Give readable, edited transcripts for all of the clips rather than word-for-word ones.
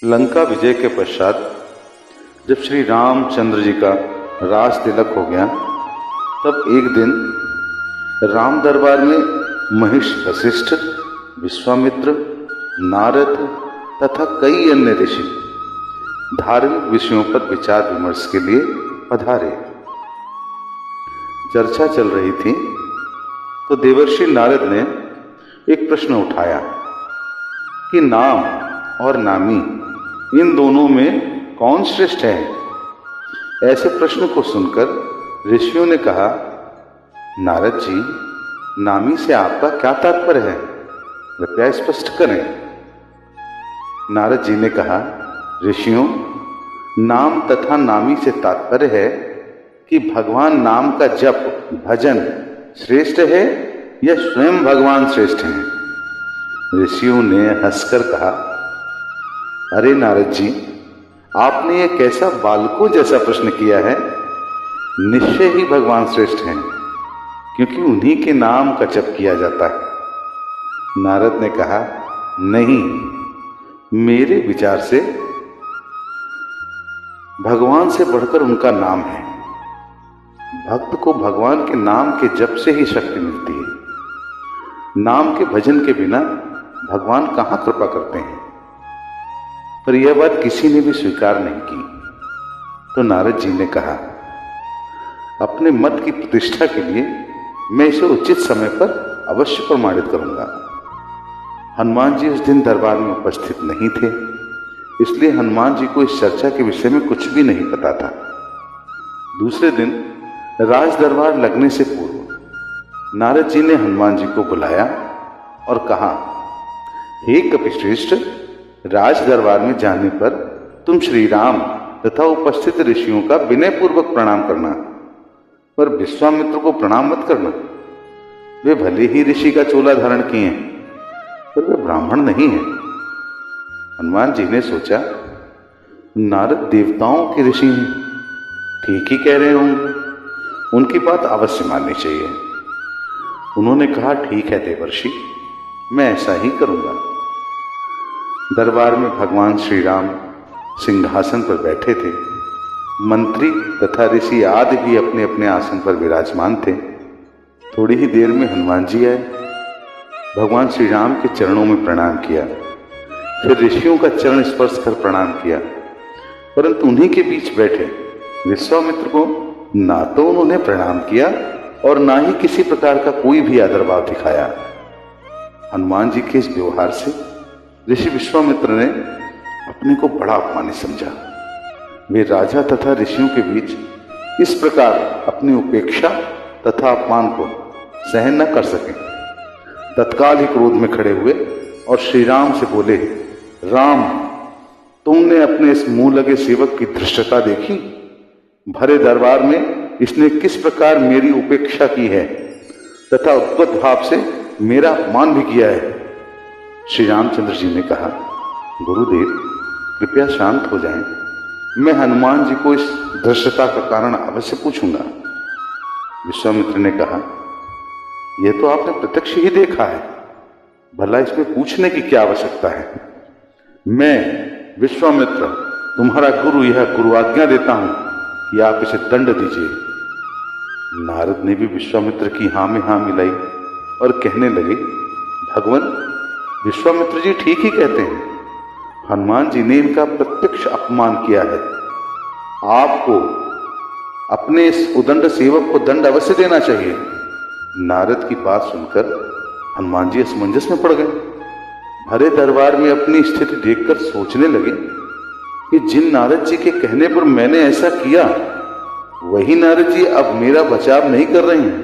लंका विजय के पश्चात जब श्री रामचंद्र जी का राज तिलक हो गया, तब एक दिन राम दरबार में महिष वशिष्ठ, विश्वामित्र, नारद तथा कई अन्य ऋषि धार्मिक विषयों पर विचार विमर्श के लिए पधारे। चर्चा चल रही थी तो देवर्षि नारद ने एक प्रश्न उठाया कि नाम और नामी इन दोनों में कौन श्रेष्ठ है। ऐसे प्रश्न को सुनकर ऋषियों ने कहा, नारद जी, नामी से आपका क्या तात्पर्य है, कृपया स्पष्ट करें। नारद जी ने कहा, ऋषियों, नाम तथा नामी से तात्पर्य है कि भगवान नाम का जप भजन श्रेष्ठ है या स्वयं भगवान श्रेष्ठ हैं। ऋषियों ने हंसकर कहा, अरे नारद जी, आपने ये कैसा बालकों जैसा प्रश्न किया है। निश्चय ही भगवान श्रेष्ठ हैं, क्योंकि उन्हीं के नाम का जप किया जाता है। नारद ने कहा, नहीं, मेरे विचार से भगवान से बढ़कर उनका नाम है। भक्त को भगवान के नाम के जप से ही शक्ति मिलती है। नाम के भजन के बिना भगवान कहां कृपा करते हैं। पर यह बात किसी ने भी स्वीकार नहीं की। तो नारद जी ने कहा, अपने मत की प्रतिष्ठा के लिए मैं इसे उचित समय पर अवश्य प्रमाणित करूंगा। हनुमान जी उस दिन दरबार में उपस्थित नहीं थे, इसलिए हनुमान जी को इस चर्चा के विषय में कुछ भी नहीं पता था। दूसरे दिन राज दरबार लगने से पूर्व नारद जी ने हनुमान जी को बुलाया और कहा, हे कपिश्रेष्ठ, राज दरबार में जाने पर तुम श्री राम तथा उपस्थित ऋषियों का विनय पूर्वक प्रणाम करना, पर विश्वामित्र को प्रणाम मत करना। वे भले ही ऋषि का चोला धारण किए हैं, पर वे ब्राह्मण नहीं हैं। हनुमान जी ने सोचा, नारद देवताओं के ऋषि हैं, ठीक ही कह रहे होंगे, उनकी बात अवश्य माननी चाहिए। उन्होंने कहा, ठीक है देवर्षि, मैं ऐसा ही करूंगा। दरबार में भगवान श्री राम सिंहासन पर बैठे थे। मंत्री तथा ऋषि आदि भी अपने अपने आसन पर विराजमान थे। थोड़ी ही देर में हनुमान जी आए, भगवान श्री राम के चरणों में प्रणाम किया, फिर ऋषियों का चरण स्पर्श कर प्रणाम किया, परंतु उन्हीं के बीच बैठे विश्वामित्र को ना तो उन्होंने प्रणाम किया और ना ही किसी प्रकार का कोई भी आदर भाव दिखाया। हनुमान जी के इस व्यवहार से ऋषि विश्वामित्र ने अपने को बड़ा अपमानित समझा। वे राजा तथा ऋषियों के बीच इस प्रकार अपनी उपेक्षा तथा अपमान को सहन न कर सके। तत्काल ही क्रोध में खड़े हुए और श्री राम से बोले, राम, तुमने अपने इस मुंह लगे सेवक की धृष्टता देखी। भरे दरबार में इसने किस प्रकार मेरी उपेक्षा की है तथा उद्भट भाव से मेरा अपमान भी किया है। श्री रामचंद्र जी ने कहा, गुरुदेव, कृपया शांत हो जाएं। मैं हनुमान जी को इस धृष्टता का कारण अवश्य पूछूंगा। विश्वामित्र ने कहा, यह तो आपने प्रत्यक्ष ही देखा है, भला इसमें पूछने की क्या आवश्यकता है। मैं विश्वामित्र, तुम्हारा गुरु, यह गुरु आज्ञा देता हूं कि आप इसे दंड दीजिए। नारद ने भी विश्वामित्र की हां में हां मिलाई और कहने लगे, भगवान, विश्वामित्र जी ठीक ही कहते हैं। हनुमान जी ने इनका प्रत्यक्ष अपमान किया है। आपको अपने इस उदंड सेवक को दंड अवश्य देना चाहिए। नारद की बात सुनकर हनुमान जी असमंजस में पड़ गए। भरे दरबार में अपनी स्थिति देखकर सोचने लगे कि जिन नारद जी के कहने पर मैंने ऐसा किया, वही नारद जी अब मेरा बचाव नहीं कर रहे हैं,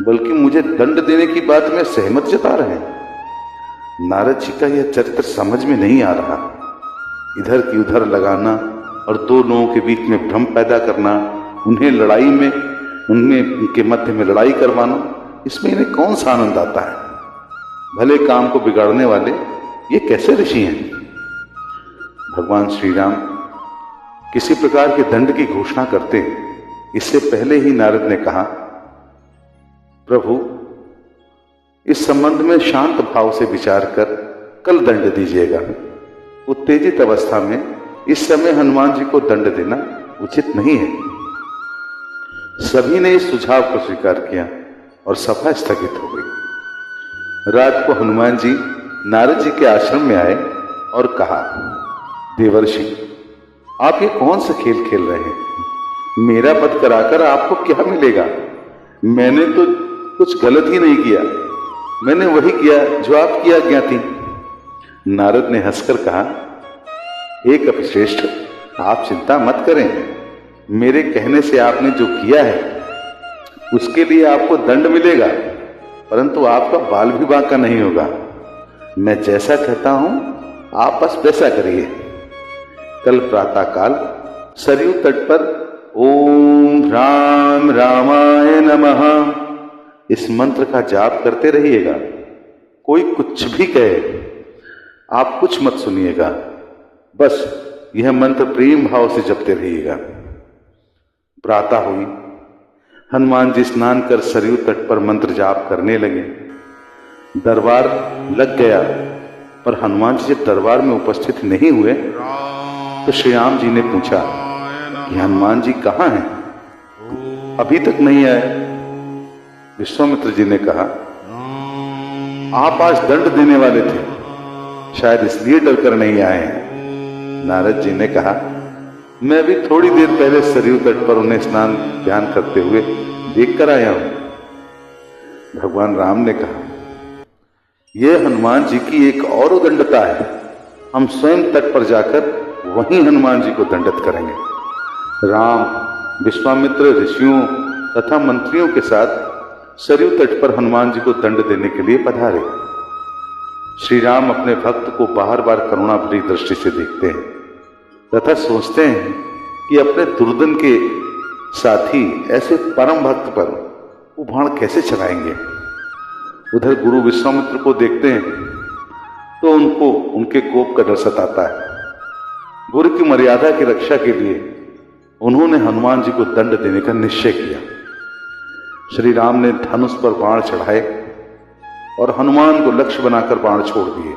बल्कि मुझे दंड देने की बात में सहमत जता रहे हैं। नारद जी का यह चरित्र समझ में नहीं आ रहा। इधर की उधर लगाना और दो लोगों के बीच में भ्रम पैदा करना, उन्हें लड़ाई में उनके मध्य में लड़ाई करवाना, इसमें इन्हें कौन सा आनंद आता है। भले काम को बिगाड़ने वाले ये कैसे ऋषि हैं। भगवान श्री राम किसी प्रकार के दंड की घोषणा करते इससे पहले ही नारद ने कहा, प्रभु, इस संबंध में शांत भाव से विचार कर कल दंड दीजिएगा। उत्तेजित अवस्था में इस समय हनुमान जी को दंड देना उचित नहीं है। सभी ने इस सुझाव को स्वीकार किया और सभा स्थगित हो गई। रात को हनुमान जी नारद जी के आश्रम में आए और कहा, देवर्षि, आप ये कौन सा खेल खेल रहे हैं? मेरा वध कराकर आपको क्या मिलेगा? मैंने तो कुछ गलत ही नहीं किया, मैंने वही किया जो आपकी आज्ञा थी। नारद ने हंसकर कहा, हे कपिश्रेष्ठ, आप चिंता मत करें। मेरे कहने से आपने जो किया है उसके लिए आपको दंड मिलेगा, परंतु आपका बाल भी बांका नहीं होगा। मैं जैसा कहता हूं आप बस वैसा करिए। कल प्रातःकाल सरयू तट पर ओम राम रामाय नमः इस मंत्र का जाप करते रहिएगा। कोई कुछ भी कहे, आप कुछ मत सुनिएगा, बस यह मंत्र प्रेम भाव से जपते रहिएगा। प्रातः हुई, हनुमान जी स्नान कर सरयू तट पर मंत्र जाप करने लगे। दरबार लग गया, पर हनुमान जी जब दरबार में उपस्थित नहीं हुए तो श्री राम जी ने पूछा कि हनुमान जी कहाँ हैं? अभी तक नहीं आए। विश्वामित्र जी ने कहा, आप आज दंड देने वाले थे, शायद इसलिए डरकर नहीं आए हैं। नारद जी ने कहा, मैं भी थोड़ी देर पहले सरयू तट पर उन्हें स्नान ध्यान करते हुए देख कर आया हूं। भगवान राम ने कहा, यह हनुमान जी की एक और उदंडता है। हम स्वयं तट पर जाकर वहीं हनुमान जी को दंडित करेंगे। राम विश्वामित्र ऋषियों तथा मंत्रियों के साथ सरयू तट पर हनुमान जी को दंड देने के लिए पधारे। श्री राम अपने भक्त को बार बार करुणा भरी दृष्टि से देखते हैं तथा सोचते हैं कि अपने दुर्योधन के साथी ऐसे परम भक्त पर वो बाण कैसे चलाएंगे। उधर गुरु विश्वामित्र को देखते हैं तो उनको उनके कोप का डर सताता है। गुरु की मर्यादा की रक्षा के लिए उन्होंने हनुमान जी को दंड देने का निश्चय किया। श्री राम ने धनुष पर बाण चढ़ाए और हनुमान को लक्ष्य बनाकर बाण छोड़ दिए,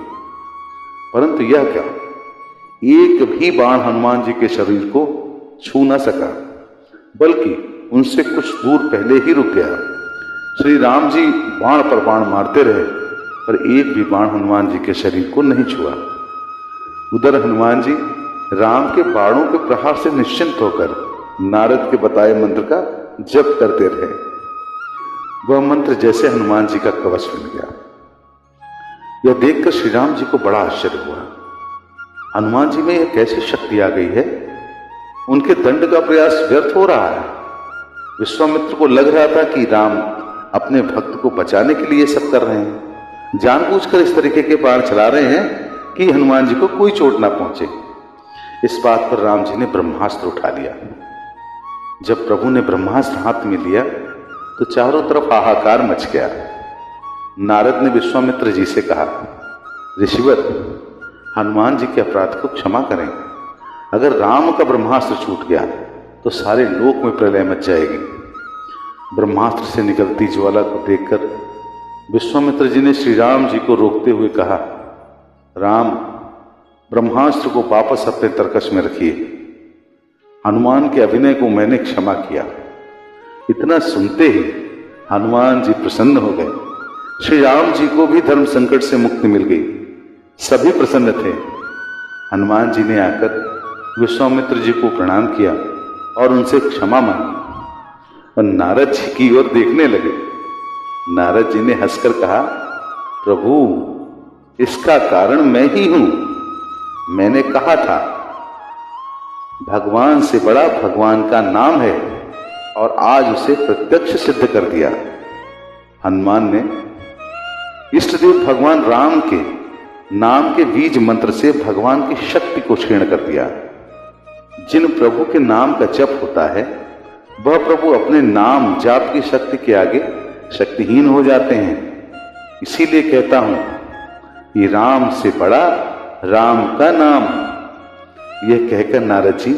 परंतु यह क्या, एक भी बाण हनुमान जी के शरीर को छू न सका, बल्कि उनसे कुछ दूर पहले ही रुक गया। श्री राम जी बाण पर बाण मारते रहे, पर एक भी बाण हनुमान जी के शरीर को नहीं छुआ। उधर हनुमान जी राम के बाणों के प्रहार से निश्चिंत होकर नारद के बताए मंत्र का जप करते रहे। वह मंत्र जैसे हनुमान जी का कवच बन गया। यह देखकर श्री राम जी को बड़ा आश्चर्य हुआ। हनुमान जी में यह कैसी शक्ति आ गई है? उनके दंड का प्रयास व्यर्थ हो रहा है। विश्वामित्र को लग रहा था कि राम अपने भक्त को बचाने के लिए सब कर रहे हैं, जानबूझकर इस तरीके के बाण चला रहे हैं कि हनुमान जी को कोई चोट ना पहुंचे। इस बात पर राम जी ने ब्रह्मास्त्र उठा लिया। जब प्रभु ने ब्रह्मास्त्र हाथ में लिया तो चारों तरफ हाहाकार मच गया। नारद ने विश्वामित्र जी से कहा, ऋषिवर, हनुमान जी के अपराध को क्षमा करें। अगर राम का ब्रह्मास्त्र छूट गया तो सारे लोक में प्रलय मच जाएगी। ब्रह्मास्त्र से निकलती ज्वाला को देखकर विश्वामित्र जी ने श्री राम जी को रोकते हुए कहा, राम, ब्रह्मास्त्र को वापस अपने तरकश में रखिए। हनुमान के अभिनय को मैंने क्षमा किया। इतना सुनते ही हनुमान जी प्रसन्न हो गए। श्री राम जी को भी धर्म संकट से मुक्ति मिल गई। सभी प्रसन्न थे। हनुमान जी ने आकर विश्वामित्र जी को प्रणाम किया और उनसे क्षमा मांगी और नारद जी की ओर देखने लगे। नारद जी ने हंसकर कहा, प्रभु, इसका कारण मैं ही हूं। मैंने कहा था, भगवान से बड़ा भगवान का नाम है, और आज उसे प्रत्यक्ष सिद्ध कर दिया। हनुमान ने इष्टदेव भगवान राम के नाम के बीज मंत्र से भगवान की शक्ति को क्षीण कर दिया। जिन प्रभु के नाम का जप होता है वह प्रभु अपने नाम जाप की शक्ति के आगे शक्तिहीन हो जाते हैं। इसीलिए कहता हूं कि राम से बड़ा राम का नाम। यह कहकर नारद जी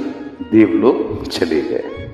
देवलोक चले गए।